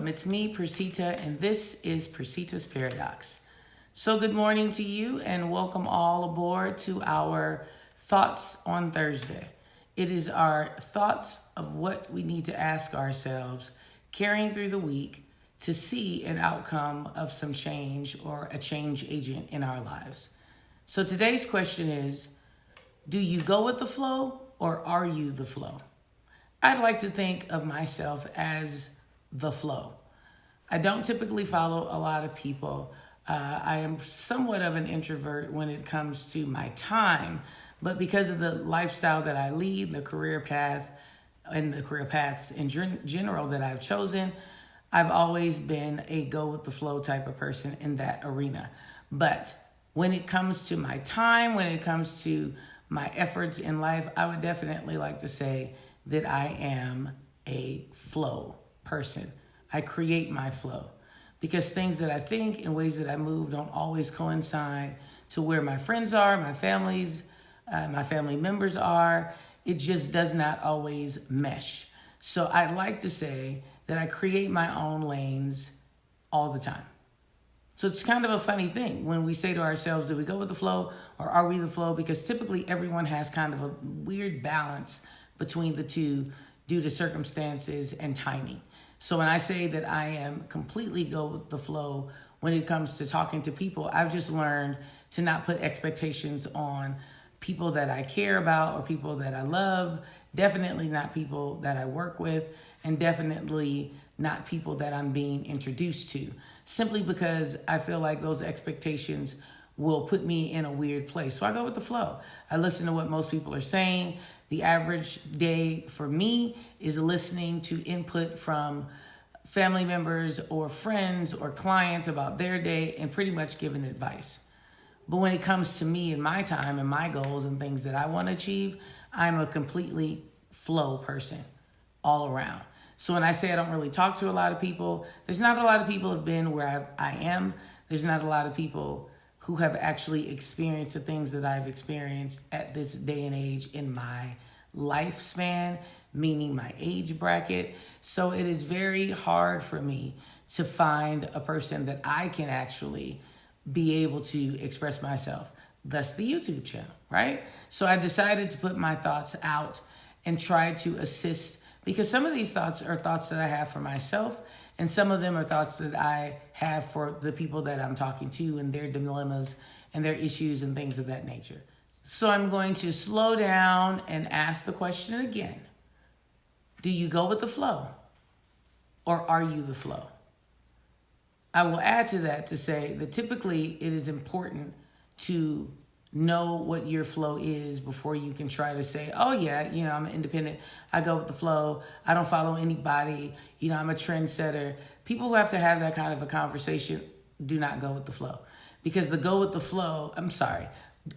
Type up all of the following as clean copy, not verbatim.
It's me, Persita, and this is Persita's Paradox. So good morning to you and welcome all aboard to our Thoughts on Thursday. It is our thoughts of what we need to ask ourselves carrying through the week to see an outcome of some change or a change agent in our lives. So today's question is, do you go with the flow or are you the flow? I'd like to think of myself as the flow. I don't typically follow a lot of people. I am somewhat of an introvert when it comes to my time, but because of the lifestyle that I lead, the career path, and the career paths in general that I've chosen, I've always been a go with the flow type of person in that arena. But when it comes to my time, when it comes to my efforts in life, I would definitely like to say that I am a flow person. I create my flow because things that I think and ways that I move don't always coincide to where my friends are, my family members are. It just does not always mesh. So I'd like to say that I create my own lanes all the time. So it's kind of a funny thing when we say to ourselves, do we go with the flow or are we the flow? Because typically everyone has kind of a weird balance between the two due to circumstances and timing. So when I say that I am completely go with the flow when it comes to talking to people, I've just learned to not put expectations on people that I care about or people that I love, definitely not people that I work with, and definitely not people that I'm being introduced to, simply because I feel like those expectations will put me in a weird place. So I go with the flow. I listen to what most people are saying. The average day for me is listening to input from family members or friends or clients about their day and pretty much giving advice. But when it comes to me and my time and my goals and things that I want to achieve, I'm a completely flow person all around. So when I say I don't really talk to a lot of people, there's not a lot of people who have been where I am. There's not a lot of people who have actually experienced the things that I've experienced at this day and age in my lifespan, meaning my age bracket. So it is very hard for me to find a person that I can actually be able to express myself. Thus the YouTube channel, right? So I decided to put my thoughts out and try to assist, because some of these thoughts are thoughts that I have for myself, and some of them are thoughts that I have for the people that I'm talking to and their dilemmas and their issues and things of that nature. So I'm going to slow down and ask the question again. Do you go with the flow or are you the flow? I will add to that to say that typically it is important to know what your flow is before you can try to say, oh yeah, I'm an independent. I go with the flow. I don't follow anybody. I'm a trendsetter. People who have to have that kind of a conversation do not go with the flow, because the go with the flow,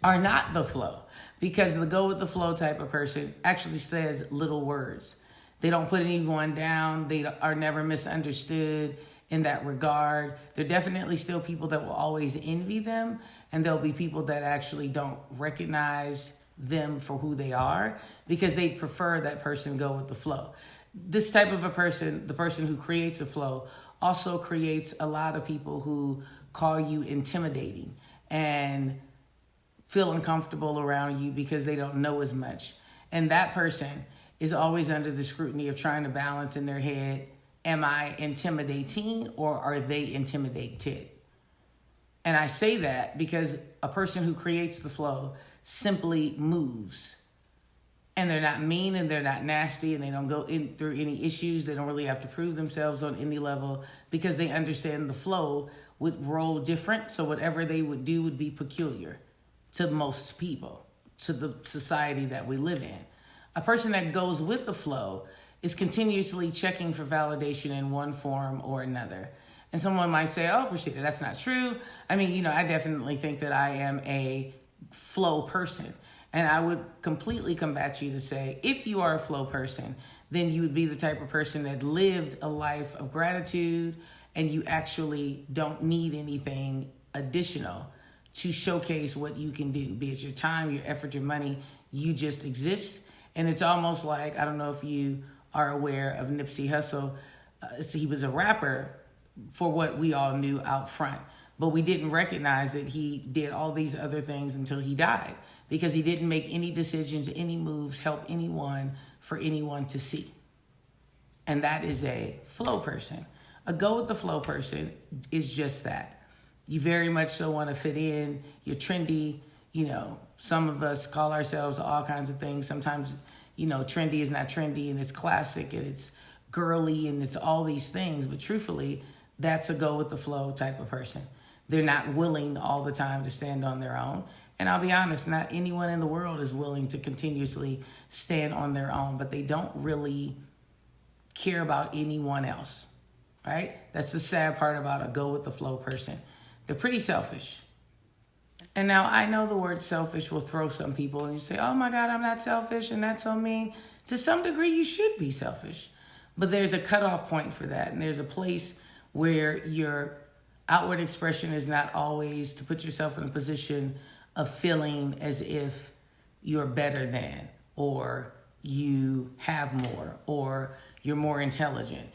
are not the flow, because the go with the flow type of person actually says little words. They don't put anyone down. They are never misunderstood in that regard. There are definitely still people that will always envy them, and there'll be people that actually don't recognize them for who they are because they prefer that person go with the flow. This type of a person, the person who creates a flow, also creates a lot of people who call you intimidating and feel uncomfortable around you because they don't know as much. And that person is always under the scrutiny of trying to balance in their head, am I intimidating or are they intimidated? And I say that because a person who creates the flow simply moves. And they're not mean and they're not nasty and they don't go through any issues. They don't really have to prove themselves on any level because they understand the flow would roll different. So whatever they would do would be peculiar to most people, to the society that we live in. A person that goes with the flow is continuously checking for validation in one form or another. And someone might say, oh, Rashida, that's not true. I definitely think that I am a flow person. And I would completely combat you to say, if you are a flow person, then you would be the type of person that lived a life of gratitude and you actually don't need anything additional to showcase what you can do, be it your time, your effort, your money. You just exist. And it's almost like, I don't know if you are aware of Nipsey Hussle, So he was a rapper for what we all knew out front. But we didn't recognize that he did all these other things until he died, because he didn't make any decisions, any moves, help anyone for anyone to see. And that is a flow person. A go with the flow person is just that. You very much so want to fit in. You're trendy. Some of us call ourselves all kinds of things. Sometimes, trendy is not trendy, and it's classic, and it's girly, and it's all these things. But truthfully, that's a go with the flow type of person. They're not willing all the time to stand on their own. And I'll be honest, not anyone in the world is willing to continuously stand on their own, but they don't really care about anyone else, right? That's the sad part about a go with the flow person. They're pretty selfish. And now I know the word selfish will throw some people, and you say, oh my God, I'm not selfish, and that's so mean. To some degree, you should be selfish. But there's a cutoff point for that. And there's a place where your outward expression is not always to put yourself in a position of feeling as if you're better than, or you have more, or you're more intelligent.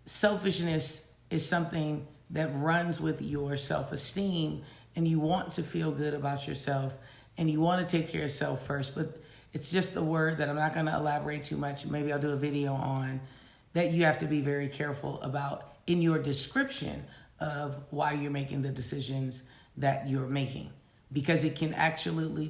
Selfishness is something that runs with your self-esteem, and you want to feel good about yourself, and you want to take care of yourself first. But it's just a word that I'm not going to elaborate too much. Maybe I'll do a video on that. You have to be very careful about in your description of why you're making the decisions that you're making, because it can absolutely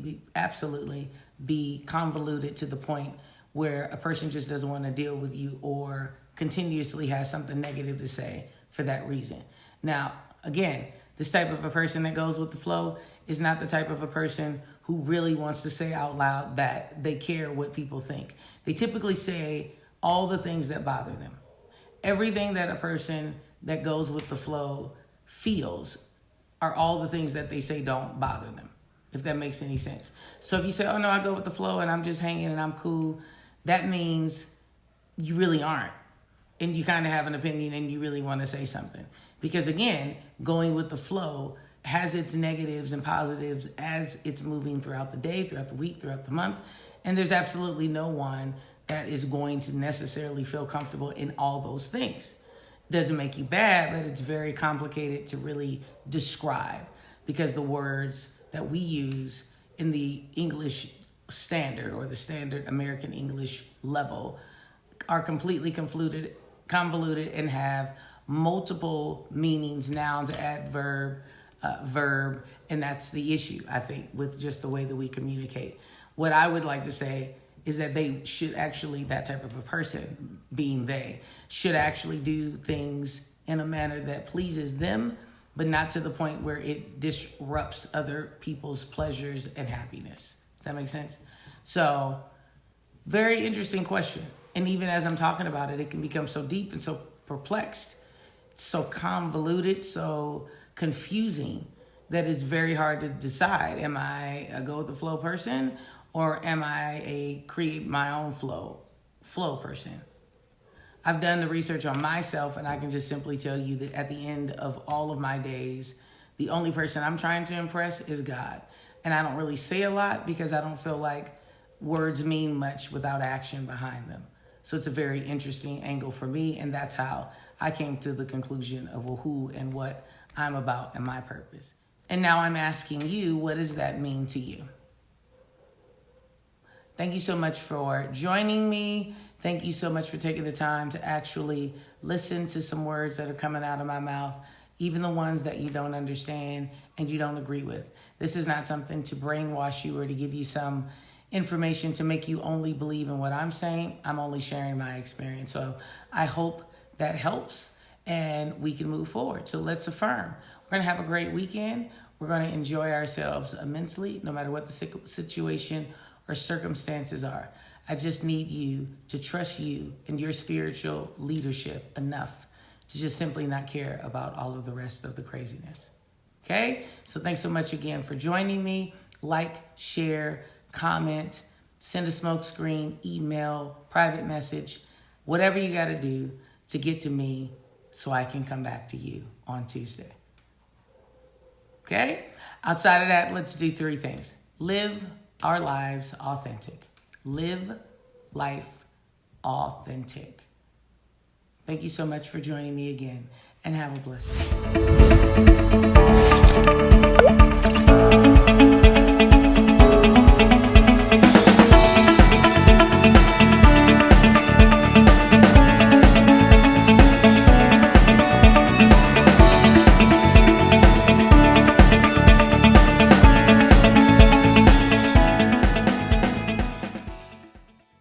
be convoluted to the point where a person just doesn't want to deal with you, or continuously has something negative to say for that reason. Now, again, this type of a person that goes with the flow is not the type of a person who really wants to say out loud that they care what people think. They typically say all the things that bother them. Everything that a person that goes with the flow feels are all the things that they say don't bother them, if that makes any sense. So if you say, oh no, I go with the flow and I'm just hanging and I'm cool, that means you really aren't. And you kind of have an opinion and you really want to say something. Because again, going with the flow has its negatives and positives as it's moving throughout the day, throughout the week, throughout the month. And there's absolutely no one that is going to necessarily feel comfortable in all those things. Doesn't make you bad, but it's very complicated to really describe, because the words that we use in the English standard, or the standard American English level, are completely convoluted and have multiple meanings, nouns, adverb, verb, and that's the issue, I think, with just the way that we communicate. What I would like to say is that they should actually, that type of a person, being they, should actually do things in a manner that pleases them, but not to the point where it disrupts other people's pleasures and happiness. Does that make sense? So, very interesting question. And even as I'm talking about it, it can become so deep and so perplexed, so convoluted, so confusing, that it's very hard to decide. Am I a go with the flow person, or am I a create my own flow person? I've done the research on myself, and I can just simply tell you that at the end of all of my days, the only person I'm trying to impress is God. And I don't really say a lot because I don't feel like words mean much without action behind them. So it's a very interesting angle for me, and that's how I came to the conclusion of who and what I'm about and my purpose. And now I'm asking you, what does that mean to you? Thank you so much for joining me. Thank you so much for taking the time to actually listen to some words that are coming out of my mouth, even the ones that you don't understand and you don't agree with. This is not something to brainwash you or to give you some information to make you only believe in what I'm saying. I'm only sharing my experience. So I hope that helps and we can move forward. So let's affirm. We're going to have a great weekend. We're going to enjoy ourselves immensely, no matter what the situation or circumstances are. I just need you to trust you and your spiritual leadership enough to just simply not care about all of the rest of the craziness. Okay? So thanks so much again for joining me. Like, share, comment, send a smoke screen, email, private message, whatever you got to do to get to me so I can come back to you on Tuesday. Okay? Outside of that, let's do 3 things. Live our lives authentic. Live life authentic. Thank you so much for joining me again, and have a blessed day.